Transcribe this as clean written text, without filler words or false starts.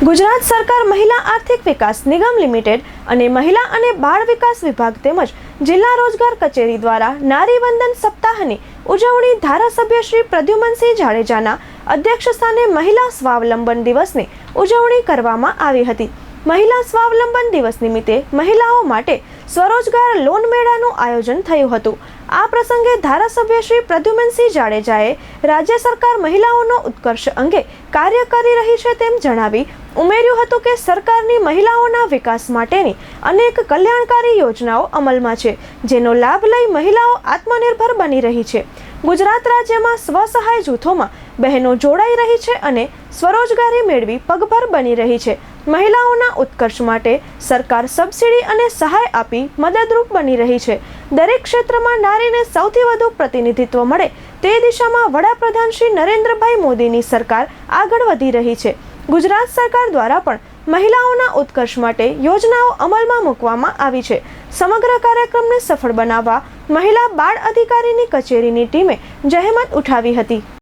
ગુજરાત સરકાર મહિલા આર્થિક વિકાસ નિગમ લિમિટેડ અને મહિલા અને બાળ વિકાસ વિભાગ તેમજ જિલ્લા રોજગાર કચેરી દ્વારા નારી વંદન સપ્તાહની ઉજવણી ધારાસભ્ય શ્રી પ્રદ્યુમનસિંહ જાડેજાના અધ્યક્ષસ્થાને મહિલા સ્વાવલંબન દિવસની ઉજવણી કરવામાં આવી હતી। મહિલા સ્વાવલંબન દિવસ નિમિત્તે મહિલાઓ માટે સ્વરોજગાર લોન મેળાનું આયોજન થયું હતું। આ પ્રસંગે ધારાસભ્ય શ્રી પ્રદ્યુમનસિંહ જાડેજાએ રાજ્ય સરકાર મહિલાઓનો ઉત્કર્ષ અંગે કાર્ય કરી રહી છે તેમ જણાવી ઉમેર્યું હતું કે સરકારની મહિલાઓના વિકાસ માટેની અનેક કલ્યાણકારી યોજનાઓ અમલમાં છે, જેનો લાભ લઈ મહિલાઓ આત્મનિર્ભર બની રહી છે। ગુજરાત રાજ્યમાં સ્વસહાય જૂથોમાં બહેનો જોડાઈ રહી છે અને સ્વરોજગારી મેળવી પગભર બની રહી છે। મહિલાઓના ઉત્કર્ષ માટે સરકાર સબસિડી અને સહાય આપી મદદરૂપ બની રહી છે। દરેક ક્ષેત્રમાં નારીને સૌથી વધુ પ્રતિનિધિત્વ મળે તે દિશામાં વડાપ્રધાન શ્રી નરેન્દ્રભાઈ મોદીની સરકાર આગળ વધી રહી છે। ગુજરાત સરકાર દ્વારા પણ મહિલાઓના ઉત્કર્ષ માટે યોજનાઓ અમલમાં મૂકવામાં આવી છે। સમગ્ર કાર્યક્રમને સફળ બનાવવા મહિલા બાળ અધિકારીની કચેરીની ટીમે જહેમત ઉઠાવી હતી।